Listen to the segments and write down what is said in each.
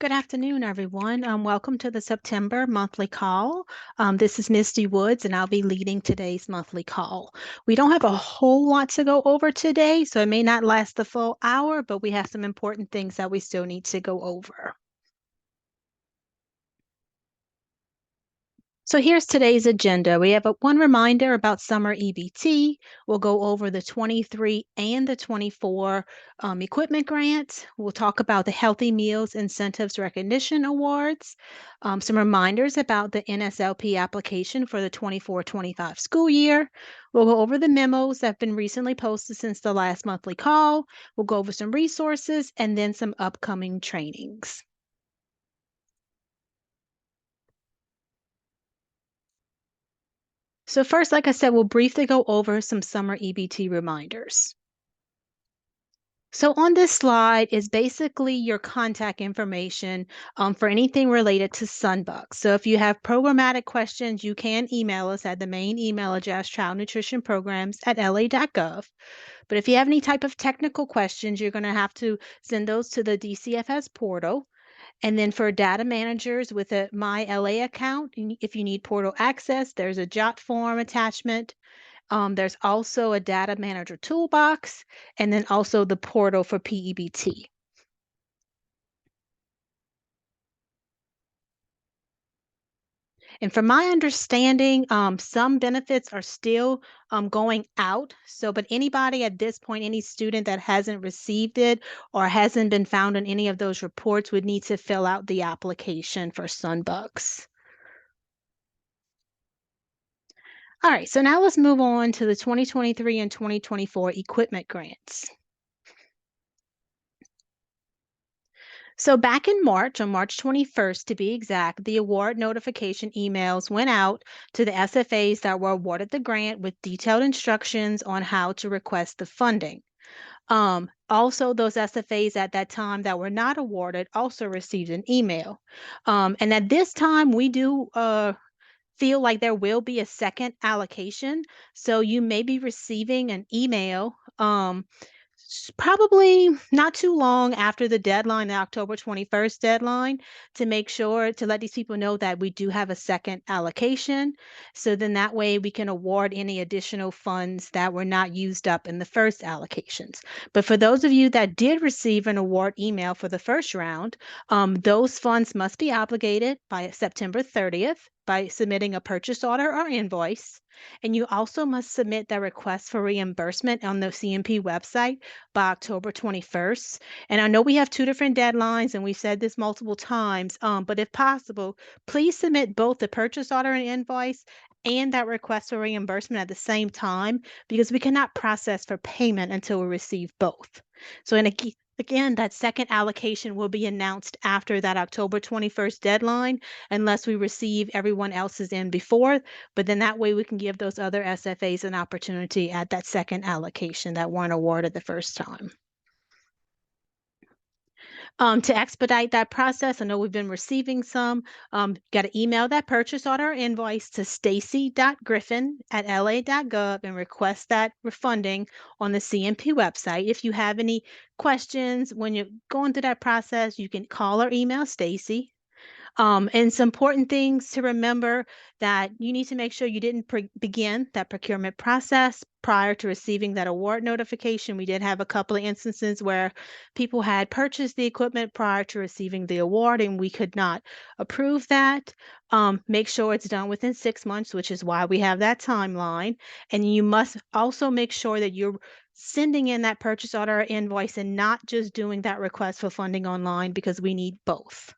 Good afternoon, everyone. Welcome to the September monthly call. This is Misty Woods, and I'll be leading today's monthly call. We don't have a whole lot to go over today, so it may not last the full hour, but we have some important things that we still need to go over. So here's today's agenda. We have one reminder about summer EBT. We'll go over the 23 and the 24 equipment grants. We'll talk about the Healthy Meals Incentives Recognition Awards, some reminders about the NSLP application for the 24-25 school year. We'll go over the memos that have been recently posted since the last monthly call. We'll go over some resources and then some upcoming trainings. So first, like I said, we'll briefly go over some summer EBT reminders. So on this slide is basically your contact information for anything related to Sunbucks. So if you have programmatic questions, you can email us at the main email address, childnutritionprograms@la.gov. But if you have any type of technical questions, you're going to have to send those to the DCFS portal. And then for data managers with a My LA account, if you need portal access, there's a JOT form attachment. There's also a data manager toolbox, and then also the portal for PEBT. And from my understanding, some benefits are still going out. So, but anybody at this point, any student that hasn't received it or hasn't been found in any of those reports would need to fill out the application for Sunbucks. All right, so now let's move on to the 2023 and 2024 equipment grants. So back in March, on March 21st to be exact, the award notification emails went out to the SFAs that were awarded the grant with detailed instructions on how to request the funding. Also, those SFAs at that time that were not awarded also received an email. And at this time, we do feel like there will be a second allocation. So you may be receiving an email probably not too long after the deadline, the October 21st deadline, to make sure to let these people know that we do have a second allocation. So then that way we can award any additional funds that were not used up in the first allocations. But for those of you that did receive an award email for the first round, those funds must be obligated by September 30th by submitting a purchase order or invoice. And you also must submit that request for reimbursement on the CMP website by October 21st. And I know we have two different deadlines, and we've said this multiple times, but if possible, please submit both the purchase order and invoice and that request for reimbursement at the same time, because we cannot process for payment until we receive both. So, again, that second allocation will be announced after that October 21st deadline, unless we receive everyone else's in before. But then that way we can give those other SFAs an opportunity at that second allocation that weren't awarded the first time. To expedite that process, I know we've been receiving some. Got to email that purchase order or invoice to stacy.griffin@la.gov and request that refunding on the CMP website. If you have any questions when you're going through that process, you can call or email Stacy. And some important things to remember that you need to make sure you didn't begin that procurement process prior to receiving that award notification. We did have a couple of instances where people had purchased the equipment prior to receiving the award, and we could not approve that. Make sure it's done within 6 months, which is why we have that timeline. And you must also make sure that you're sending in that purchase order or invoice and not just doing that request for funding online, because we need both.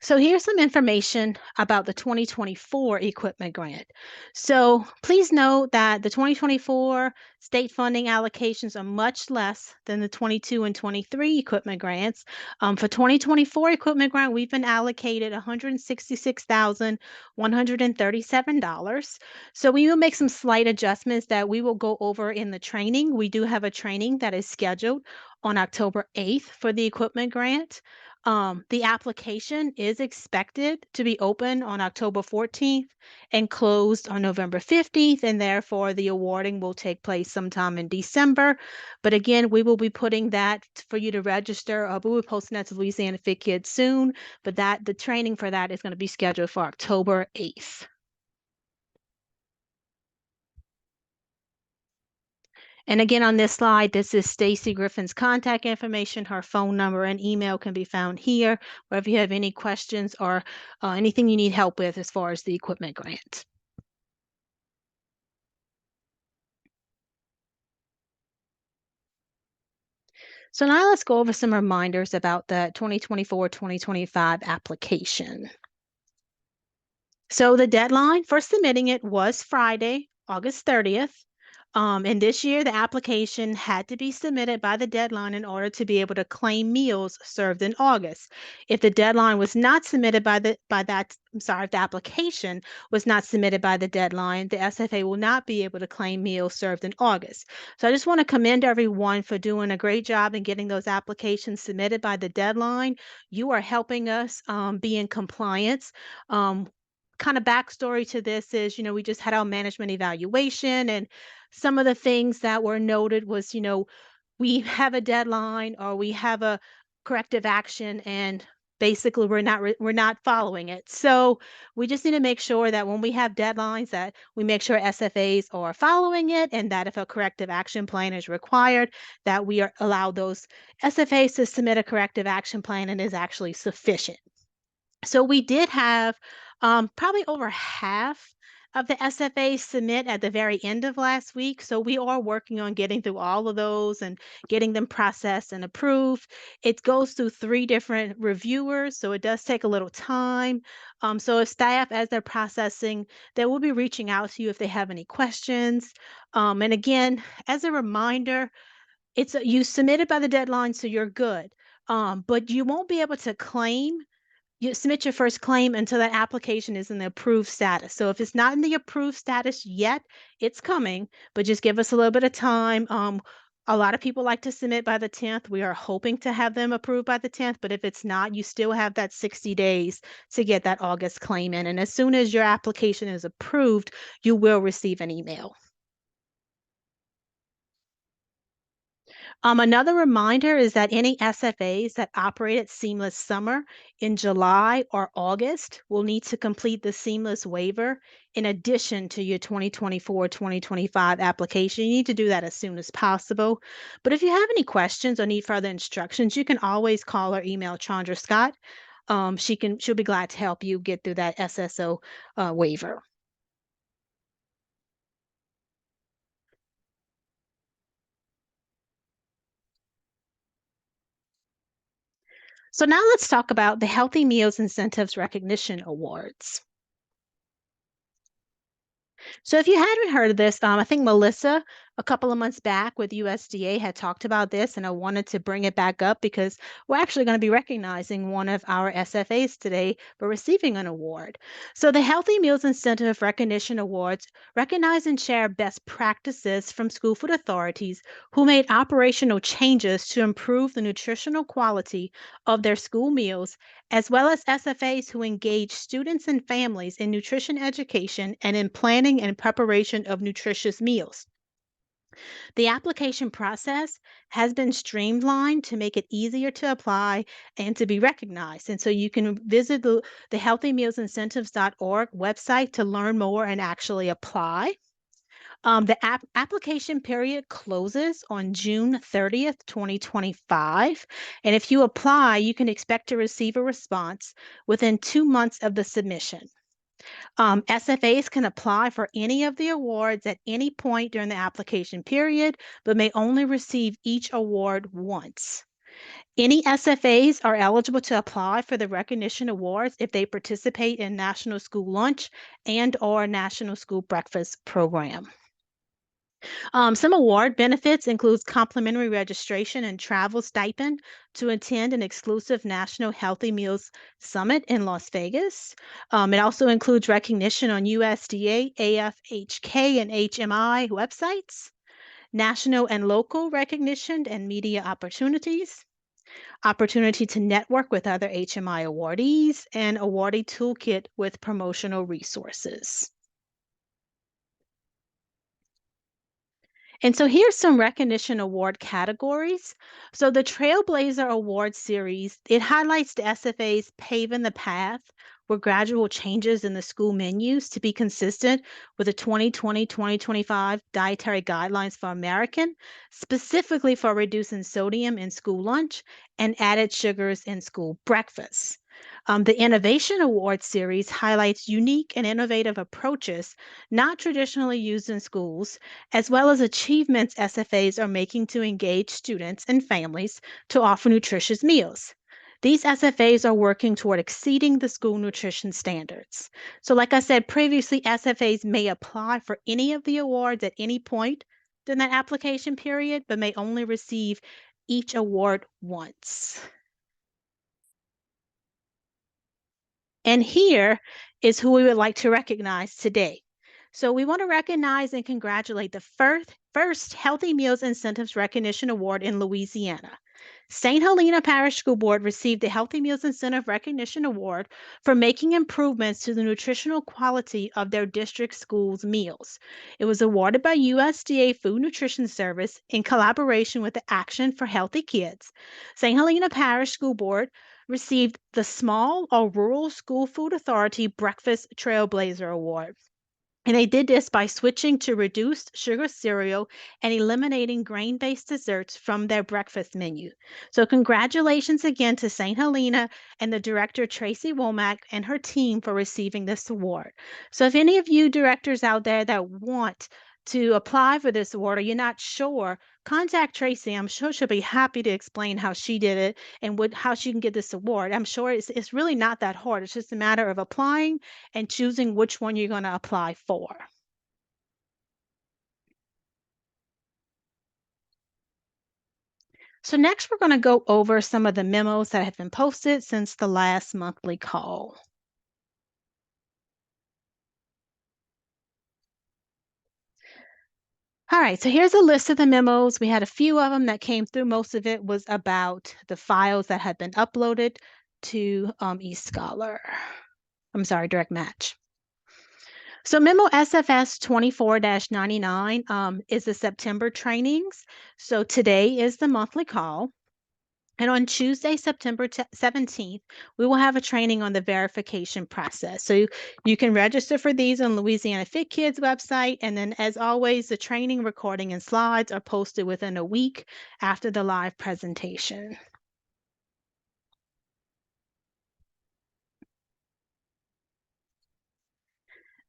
So here's some information about the 2024 equipment grant. So please note that the 2024 state funding allocations are much less than the 22 and 23 equipment grants. For 2024 equipment grant, we've been allocated $166,137. So we will make some slight adjustments that we will go over in the training. We do have a training that is scheduled on October 8th for the equipment grant. The application is expected to be open on October 14th and closed on November 15th, and therefore the awarding will take place sometime in December. But again, we will be putting that for you to register. We will be posting that to Louisiana Fit Kids soon, but that the training for that is going to be scheduled for October 8th. And again, on this slide, this is Stacy Griffin's contact information. Her phone number and email can be found here, or if you have any questions or anything you need help with as far as the equipment grant. So now let's go over some reminders about the 2024-2025 application. So the deadline for submitting it was Friday, August 30th. And this year, the application had to be submitted by the deadline in order to be able to claim meals served in August. If the deadline was not submitted if the application was not submitted by the deadline, the SFA will not be able to claim meals served in August. So I just want to commend everyone for doing a great job in getting those applications submitted by the deadline. You are helping us be in compliance. Kind of backstory to this is, we just had our management evaluation, and some of the things that were noted was, we have a deadline or we have a corrective action, and basically we're not following it. So we just need to make sure that when we have deadlines that we make sure SFAs are following it, and that if a corrective action plan is required, that we are allow those SFAs to submit a corrective action plan and is actually sufficient. So we did have probably over half of the SFAs submit at the very end of last week. So we are working on getting through all of those and getting them processed and approved. It goes through 3 different reviewers, so it does take a little time. So if staff, as they're processing, they will be reaching out to you if they have any questions. And again, as a reminder, you submitted by the deadline, so you're good. But you won't be able to claim you submit your first claim until that application is in the approved status. So if it's not in the approved status yet, it's coming, but just give us a little bit of time. A lot of people like to submit by the 10th. We are hoping to have them approved by the 10th, but if it's not, you still have that 60 days to get that August claim in. And as soon as your application is approved, you will receive an email. Another reminder is that any SFAs that operate at Seamless Summer in July or August will need to complete the Seamless waiver in addition to your 2024-2025 application. You need to do that as soon as possible. But if you have any questions or need further instructions, you can always call or email Chandra Scott. She'll be glad to help you get through that SSO waiver. So now let's talk about the Healthy Meals Incentives Recognition Awards. So if you hadn't heard of this, I think Melissa, a couple of months back with USDA, had talked about this, and I wanted to bring it back up because we're actually going to be recognizing one of our SFAs today for receiving an award. So the Healthy Meals Incentive Recognition Awards recognize and share best practices from school food authorities who made operational changes to improve the nutritional quality of their school meals, as well as SFAs who engage students and families in nutrition education and in planning and preparation of nutritious meals. The application process has been streamlined to make it easier to apply and to be recognized. And so you can visit the healthymealsincentives.org website to learn more and actually apply. The application period closes on June 30th, 2025. And if you apply, you can expect to receive a response within 2 months of the submission. SFAs can apply for any of the awards at any point during the application period, but may only receive each award once. Any SFAs are eligible to apply for the recognition awards if they participate in National School Lunch and/or National School Breakfast program. Some award benefits includes complimentary registration and travel stipend to attend an exclusive National Healthy Meals Summit in Las Vegas. It also includes recognition on USDA, AFHK, and HMI websites, national and local recognition and media opportunities. opportunity to network with other HMI awardees, and awardee toolkit with promotional resources. And so here's some recognition award categories. So the Trailblazer Award Series, it highlights the SFA's paving the path for gradual changes in the school menus to be consistent with the 2020-2025 dietary guidelines for American, specifically for reducing sodium in school lunch and added sugars in school breakfast. The Innovation Award Series highlights unique and innovative approaches not traditionally used in schools, as well as achievements SFAs are making to engage students and families to offer nutritious meals. These SFAs are working toward exceeding the school nutrition standards. So, like I said previously, SFAs may apply for any of the awards at any point during that application period, but may only receive each award once. And here is who we would like to recognize today. So we want to recognize and congratulate the first Healthy Meals Incentives Recognition Award in Louisiana. St. Helena Parish School Board received the Healthy Meals Incentive Recognition Award for making improvements to the nutritional quality of their district schools' meals. It was awarded by USDA Food Nutrition Service in collaboration with the Action for Healthy Kids. St. Helena Parish School Board received the Small or Rural School Food Authority Breakfast Trailblazer Award. And they did this by switching to reduced sugar cereal and eliminating grain based desserts from their breakfast menu. So, congratulations again to St. Helena and the director, Tracy Womack, and her team for receiving this award. So, if any of you directors out there that want to apply for this award or you're not sure, contact Tracy. I'm sure she'll be happy to explain how she did it and how she can get this award. I'm sure it's really not that hard. It's just a matter of applying and choosing which one you're going to apply for. So next, we're going to go over some of the memos that have been posted since the last monthly call. All right, so here's a list of the memos. We had a few of them that came through. Most of it was about the files that had been uploaded to eScholar. I'm sorry, Direct Match. So memo SFS 24-99 is the September trainings. So today is the monthly call. And on Tuesday, September 17th, we will have a training on the verification process. So you can register for these on Louisiana Fit Kids website. And then as always, the training recording and slides are posted within a week after the live presentation.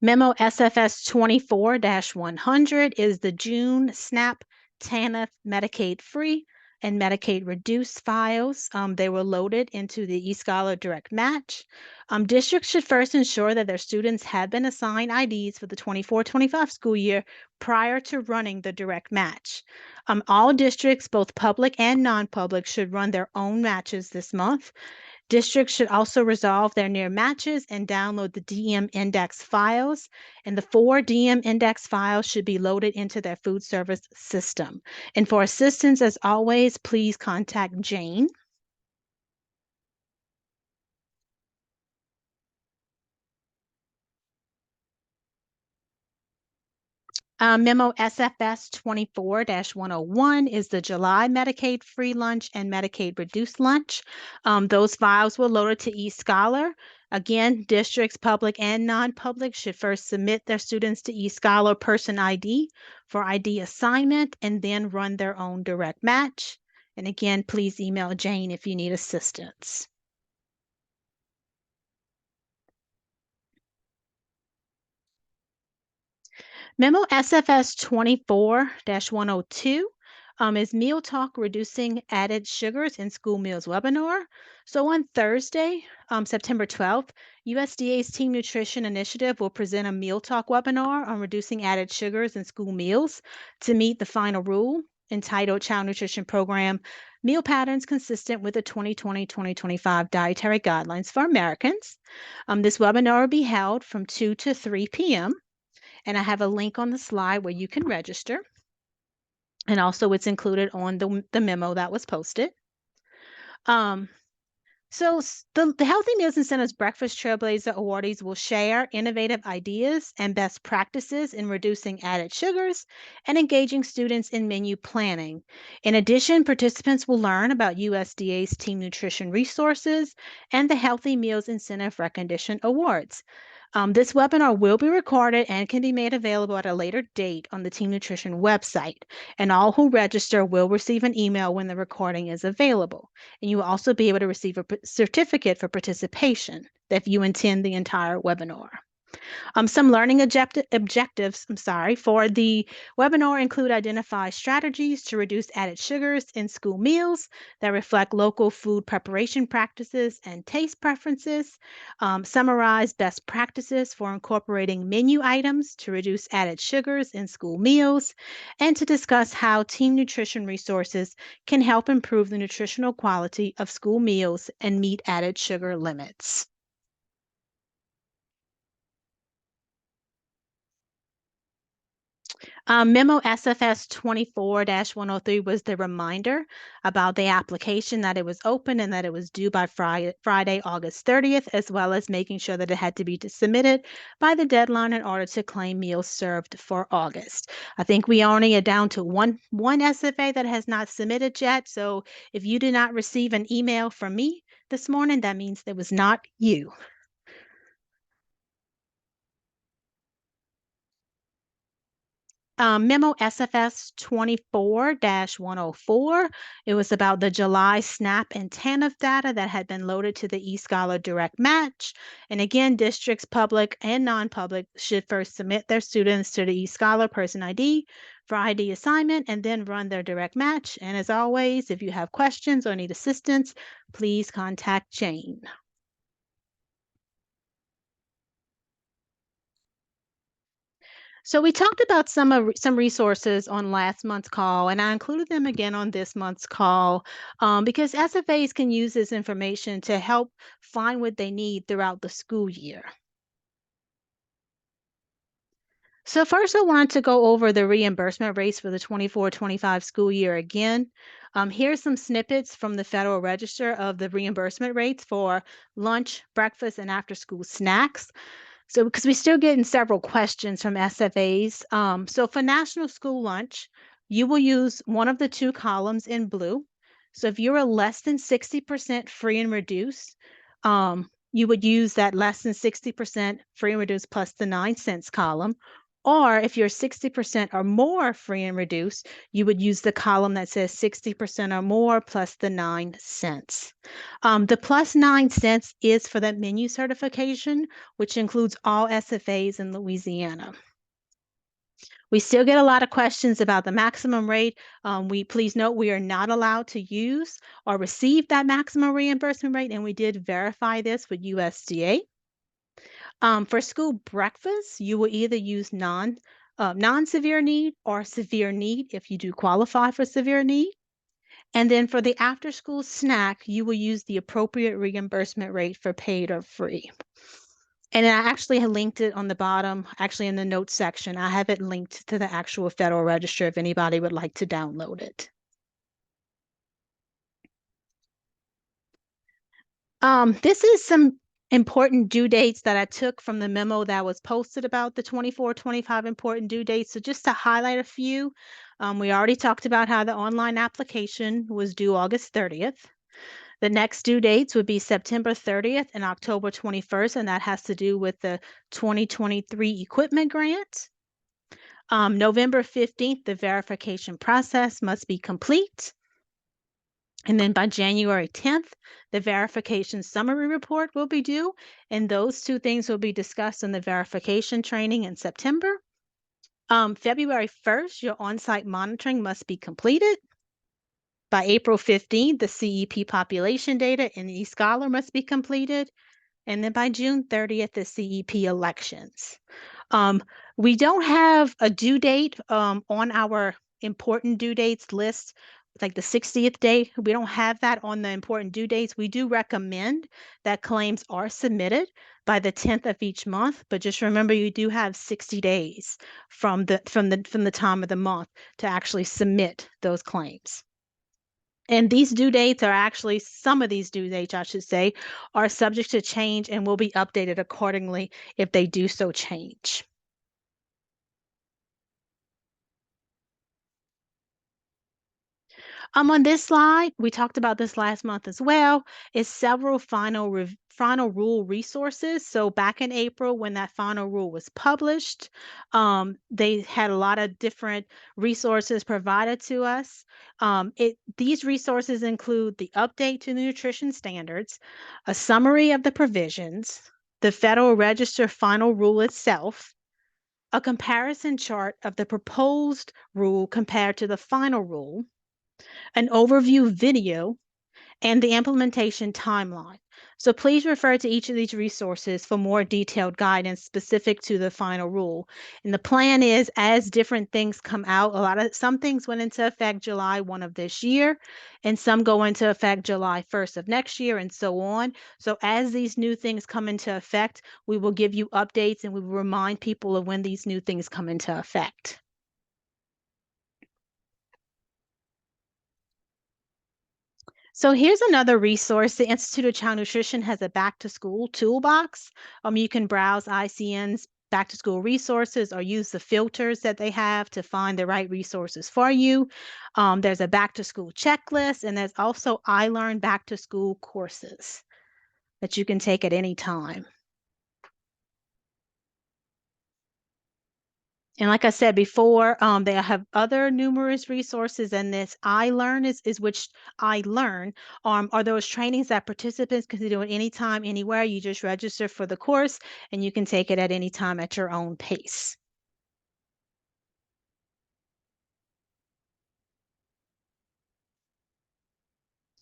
Memo SFS 24-100 is the June SNAP, TANF, Medicaid free and Medicaid reduced files. They were loaded into the eScholar Direct Match. Districts should first ensure that their students have been assigned IDs for the 24-25 school year prior to running the Direct Match. All districts, both public and non-public, should run their own matches this month. Districts should also resolve their near matches and download the DM index files. And the 4 DM index files should be loaded into their food service system. And for assistance, as always, please contact Jane. Memo SFS 24-101 is the July Medicaid free lunch and Medicaid reduced lunch. Those files were loaded to eScholar. Again, districts, public and non-public, should first submit their students to eScholar Person ID for ID assignment and then run their own direct match. And again, please email Jane if you need assistance. Memo SFS 24-102 is Meal Talk Reducing Added Sugars in School Meals webinar. So on Thursday, September 12th, USDA's Team Nutrition Initiative will present a Meal Talk webinar on reducing added sugars in school meals to meet the final rule entitled Child Nutrition Program Meal Patterns Consistent with the 2020-2025 Dietary Guidelines for Americans. This webinar will be held from 2 to 3 p.m. And I have a link on the slide where you can register. And also it's included on the memo that was posted. Um, the Healthy Meals Incentives Breakfast Trailblazer awardees will share innovative ideas and best practices in reducing added sugars and engaging students in menu planning. In addition, participants will learn about USDA's Team Nutrition resources and the Healthy Meals Incentive Recognition Awards. This webinar will be recorded and can be made available at a later date on the Team Nutrition website, and all who register will receive an email when the recording is available. And you will also be able to receive a certificate for participation if you attend the entire webinar. Some learning objectives, for the webinar include identify strategies to reduce added sugars in school meals that reflect local food preparation practices and taste preferences, summarize best practices for incorporating menu items to reduce added sugars in school meals, and to discuss how team nutrition resources can help improve the nutritional quality of school meals and meet added sugar limits. Memo SFS 24-103 was the reminder about the application that it was open and that it was due by Friday, August 30th, as well as making sure that it had to be submitted by the deadline in order to claim meals served for August. I think we only are down to one SFA that has not submitted yet. So if you did not receive an email from me this morning, that means it was not you. Memo SFS 24-104. It was about the July SNAP and TANF data that had been loaded to the eScholar Direct Match. And again, districts, public and non-public, should first submit their students to the eScholar Person ID for ID assignment and then run their direct match. And as always, if you have questions or need assistance, please contact Jane. So we talked about some resources on last month's call, and I included them again on this month's call because SFAs can use this information to help find what they need throughout the school year. So first, I wanted to go over the reimbursement rates for the 24-25 school year again. Here's some snippets from the Federal Register of the reimbursement rates for lunch, breakfast, and after-school snacks. So, because we're still getting several questions from SFAs. So for National School Lunch, you will use one of the two columns in blue. So if you're a less than 60% free and reduced, you would use that less than 60% free and reduced plus the 9 cents column. Or if you're 60% or more free and reduced, you would use the column that says 60% or more plus the 9 cents. The plus 9 cents is for that menu certification, which includes all SFAs in Louisiana. We still get a lot of questions about the maximum rate. Please note we are not allowed to use or receive that maximum reimbursement rate, and we did verify this with USDA. For school breakfast, you will either use non-severe need or severe need if you do qualify for severe need. And then for the after-school snack, you will use the appropriate reimbursement rate for paid or free. And I actually have linked it on the bottom, actually in the notes section. I have it linked to the actual Federal Register if anybody would like to download it. This is some important due dates that I took from the memo that was posted about the 24-25 important due dates. So just to highlight a few, we already talked about how the online application was due August 30th. The next due dates would be September 30th and October 21st, and that has to do with the 2023 equipment grant. November 15th, the verification process must be complete. And then by January 10th, the verification summary report will be due, and those two things will be discussed in the verification training in September. February 1st, your on-site monitoring must be completed. By April 15th, the CEP population data in eScholar must be completed. And then by June 30th, the CEP elections. We don't have a due date on our important due dates list, like the 60th day. We don't have that on the important due dates. We do recommend that claims are submitted by the 10th of each month, but just remember you do have 60 days from the time of the month to actually submit those claims. And these due dates are actually, some of these due dates, I should say, are subject to change and will be updated accordingly if they do so change. On this slide, we talked about this last month as well, is several final rule resources. So back in April, when that final rule was published, they had a lot of different resources provided to us. These resources include the update to the nutrition standards, a summary of the provisions, the Federal Register final rule itself, a comparison chart of the proposed rule compared to the final rule, an overview video, and the implementation timeline. So please refer to each of these resources for more detailed guidance specific to the final rule. And the plan is, as different things come out, some things went into effect July 1 of this year, and some go into effect July 1st of next year, and so on. So as these new things come into effect, we will give you updates and we will remind people of when these new things come into effect. So here's another resource. The Institute of Child Nutrition has a back to school toolbox. You can browse ICN's back to school resources or use the filters that they have to find the right resources for you. There's a back to school checklist, and there's also iLearn back to school courses that you can take at any time. And like I said before, they have other numerous resources, and this iLearn is which iLearn are those trainings that participants can do at any time, anywhere. You just register for the course, and you can take it at any time at your own pace.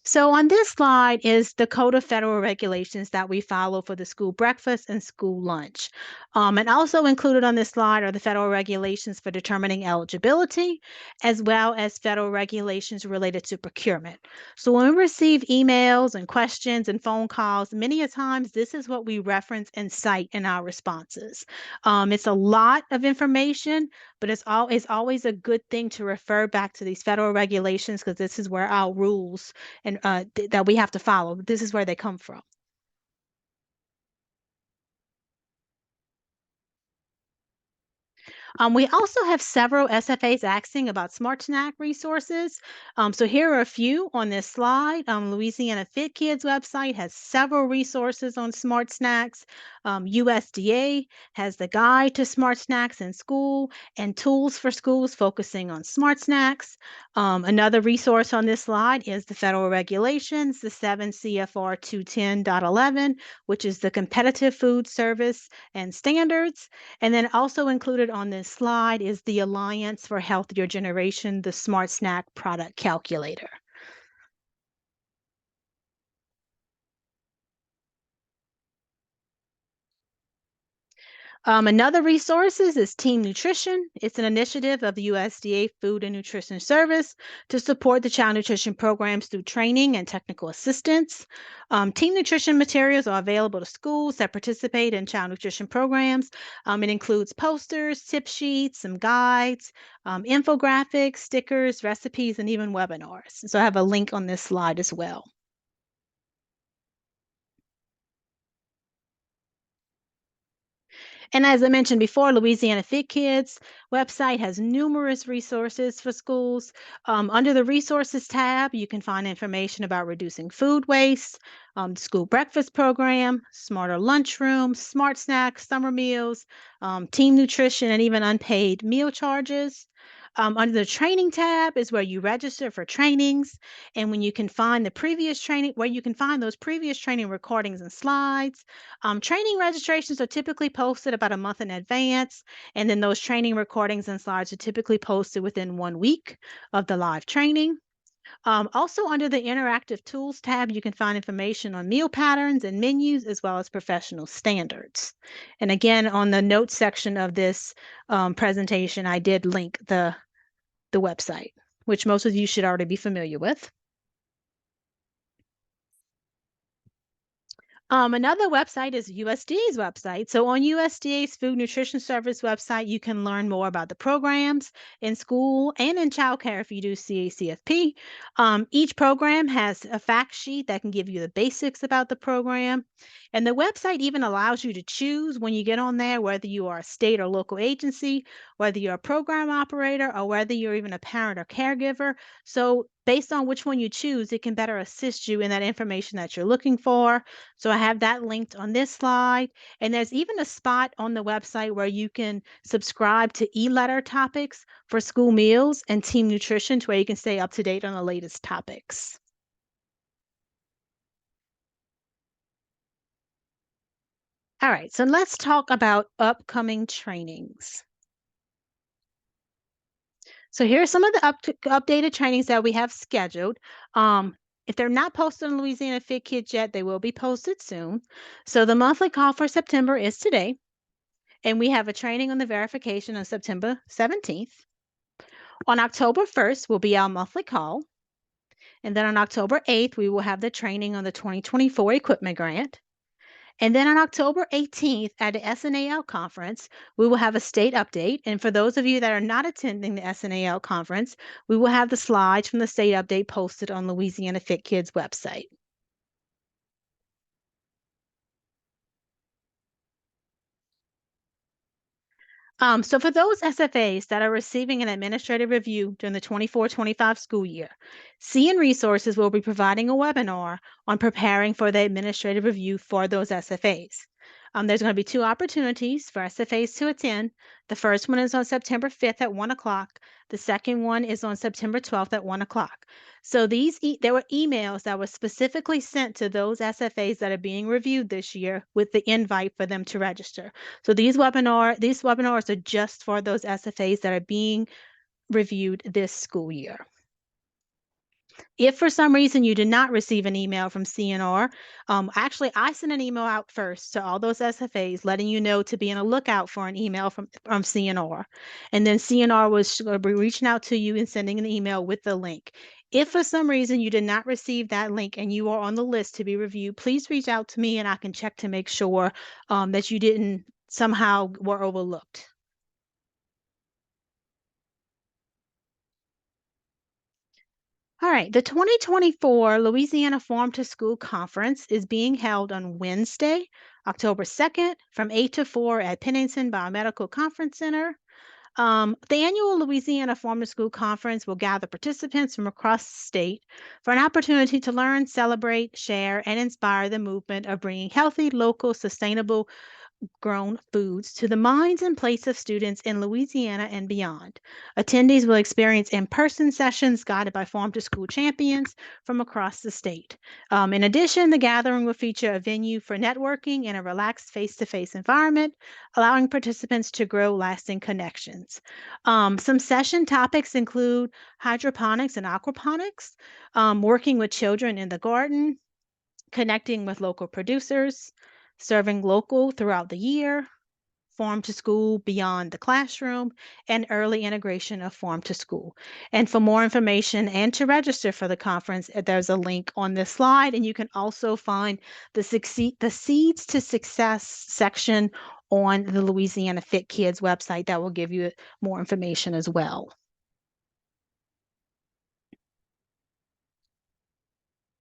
So on this slide is the Code of Federal Regulations that we follow for the school breakfast and school lunch. And also included on this slide are the federal regulations for determining eligibility, as well as federal regulations related to procurement. So when we receive emails and questions and phone calls, many a times this is what we reference and cite in our responses. It's a lot of information, but it's always a good thing to refer back to these federal regulations, because this is where our rules and that we have to follow. This is where they come from. We also have several SFAs asking about smart snack resources. So here are a few on this slide. Louisiana Fit Kids website has several resources on smart snacks. USDA has the guide to smart snacks in school and tools for schools focusing on smart snacks. Another resource on this slide is the federal regulations, the 7 CFR 210.11, which is the competitive food service and standards. And then also included on this slide is the Alliance for Healthier Generation, the Smart Snack Product Calculator. Another resources is Team Nutrition. It's an initiative of the USDA Food and Nutrition Service to support the child nutrition programs through training and technical assistance. Team Nutrition materials are available to schools that participate in child nutrition programs. It includes posters, tip sheets, some guides, infographics, stickers, recipes, and even webinars. So I have a link on this slide as well. And as I mentioned before, Louisiana Fit Kids website has numerous resources for schools. Under the resources tab, you can find information about reducing food waste, school breakfast program, smarter lunchroom, smart snacks, summer meals, team nutrition, and even unpaid meal charges. Under the training tab is where you register for trainings, and when you can find the previous training, where you can find those previous training recordings and slides. Training registrations are typically posted about a month in advance, and then those training recordings and slides are typically posted within 1 week of the live training. Also, under the Interactive Tools tab, you can find information on meal patterns and menus, as well as professional standards. And again, on the notes section of this presentation, I did link the website, which most of you should already be familiar with. Another website is USDA's website. So on USDA's Food Nutrition Service website, you can learn more about the programs in school and in childcare if you do CACFP. Each program has a fact sheet that can give you the basics about the program. And the website even allows you to choose when you get on there whether you are a state or local agency, whether you're a program operator, or whether you're even a parent or caregiver. So based on which one you choose, it can better assist you in that information that you're looking for. So I have that linked on this slide. And there's even a spot on the website where you can subscribe to e-letter topics for school meals and team nutrition to where you can stay up to date on the latest topics. All right, so let's talk about upcoming trainings. So here are some of the updated trainings that we have scheduled. If they're not posted on Louisiana Fit Kids yet, they will be posted soon. So the monthly call for September is today. And we have a training on the verification on September 17th. On October 1st will be our monthly call. And then on October 8th, we will have the training on the 2024 equipment grant. And then on October 18th at the SNAL conference, we will have a state update. And for those of you that are not attending the SNAL conference, we will have the slides from the state update posted on Louisiana Fit Kids website. So for those SFAs that are receiving an administrative review during the 24-25 school year, CN Resources will be providing a webinar on preparing for the administrative review for those SFAs. There's going to be two opportunities for SFAs to attend. The first one is on September 5th at 1 o'clock. The second one is on September 12th at 1 o'clock. So there were emails that were specifically sent to those SFAs that are being reviewed this year with the invite for them to register. So these webinars are just for those SFAs that are being reviewed this school year. If for some reason you did not receive an email from CNR, actually I sent an email out first to all those SFAs letting you know to be on a lookout for an email from CNR. And then CNR was going to be reaching out to you and sending an email with the link. If for some reason you did not receive that link and you are on the list to be reviewed, please reach out to me and I can check to make sure that you didn't somehow were overlooked. All right, the 2024 Louisiana Farm to School Conference is being held on Wednesday, October 2nd from 8 to 4 at Pennington Biomedical Conference Center. The annual Louisiana Farm to School Conference will gather participants from across the state for an opportunity to learn, celebrate, share, and inspire the movement of bringing healthy, local, sustainable grown foods to the minds and plates of students in Louisiana and beyond. Attendees will experience in-person sessions guided by farm to school champions from across the state. In addition, the gathering will feature a venue for networking in a relaxed face-to-face environment, allowing participants to grow lasting connections. Some session topics include hydroponics and aquaponics, working with children in the garden, connecting with local producers, serving local throughout the year, farm to school beyond the classroom, and early integration of farm to school. And for more information and to register for the conference, there's a link on this slide, and you can also find the Seeds to Success section on the Louisiana Fit Kids website that will give you more information as well.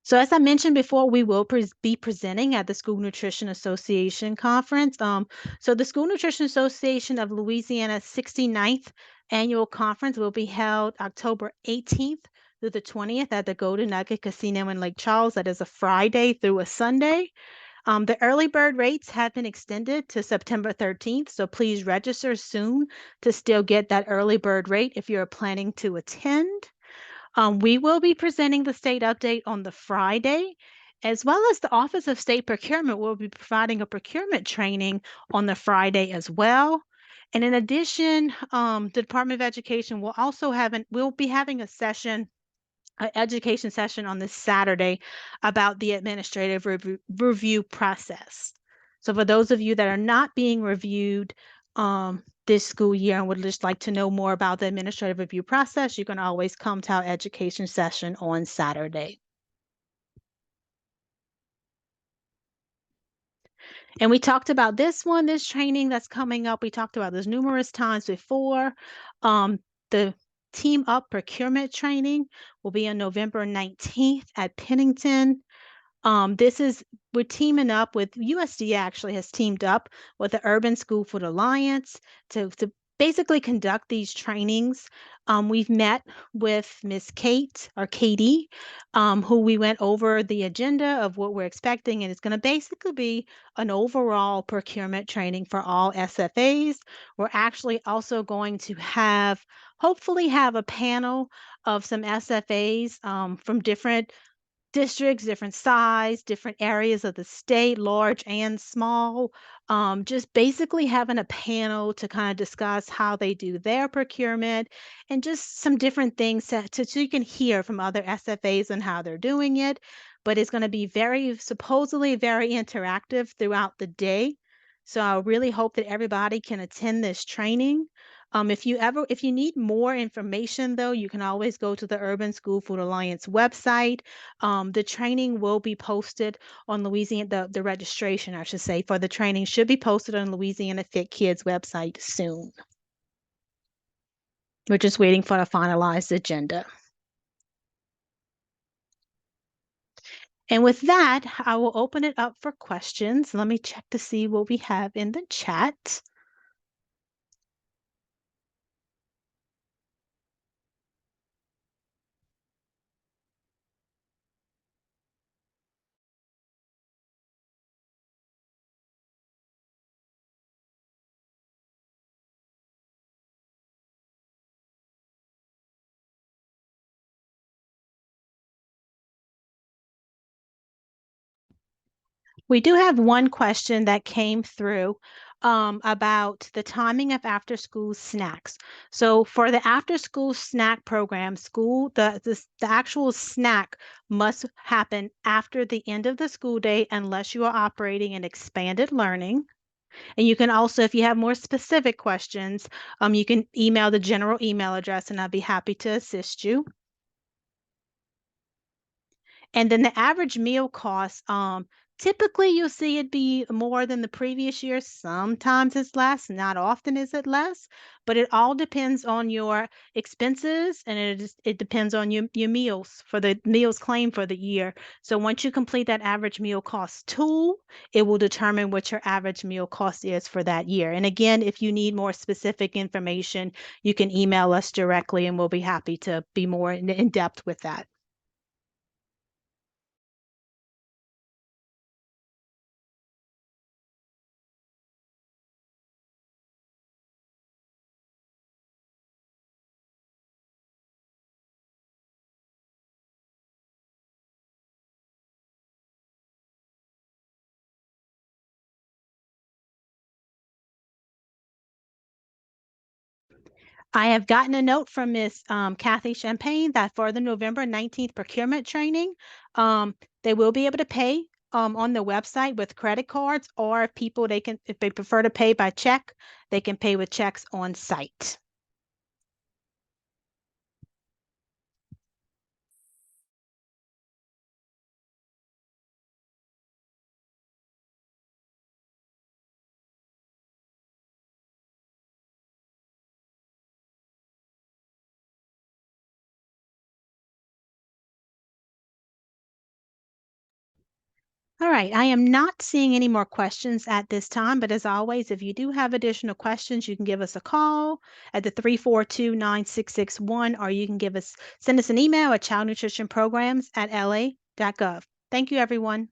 So as I mentioned before, we will be presenting at the School Nutrition Association conference. So the School Nutrition Association of Louisiana's 69th annual conference will be held October 18th through the 20th at the Golden Nugget Casino in Lake Charles. That is a Friday through a Sunday. The early bird rates have been extended to September 13th, so please register soon to still get that early bird rate if you're planning to attend. We will be presenting the state update on the Friday, as well as the Office of State Procurement will be providing a procurement training on the Friday as well. And in addition, the Department of Education will also we'll be having a session, an education session on this Saturday about the administrative review process. So for those of you that are not being reviewed, this school year and would just like to know more about the administrative review process, you can always come to our education session on Saturday. And we talked about this training that's coming up. We talked about this numerous times before. The Team Up procurement training will be on November 19th at Pennington. This is We're teaming up with USD actually has teamed up with the Urban School Food Alliance to basically conduct these trainings. We've met with Miss Kate or Katie, who we went over the agenda of what we're expecting, and it's going to basically be an overall procurement training for all SFAs. We're actually also going to hopefully have a panel of some SFAs from different districts, different size, different areas of the state, large and small. Just basically having a panel to kind of discuss how they do their procurement and just some different things so you can hear from other SFAs and how they're doing it. But it's going to be supposedly very interactive throughout the day. So I really hope that everybody can attend this training. If you need more information though, you can always go to the Urban School Food Alliance website. The training will be posted on Louisiana, the registration, I should say, for the training should be posted on Louisiana Fit Kids website soon. We're just waiting for the finalized agenda. And with that, I will open it up for questions. Let me check to see what we have in the chat. We do have one question that came through about the timing of after school snacks. So for the after school snack program, the actual snack must happen after the end of the school day unless you are operating in expanded learning. And you can also, if you have more specific questions, you can email the general email address and I'll be happy to assist you. And then the average meal cost, typically you'll see it be more than the previous year. Sometimes it's less, not often is it less, but it all depends on your expenses and it depends on your meals for the meals claimed for the year. So once you complete that average meal cost tool, it will determine what your average meal cost is for that year. And again, if you need more specific information, you can email us directly and we'll be happy to be more in depth with that. I have gotten a note from Miss Kathy Champagne that for the November 19th procurement training, they will be able to pay on the website with credit cards, or if they prefer to pay by check, they can pay with checks on site. All right, I am not seeing any more questions at this time, but as always, if you do have additional questions, you can give us a call at the 342-9661, or you can send us an email at childnutritionprograms@la.gov. Thank you, everyone.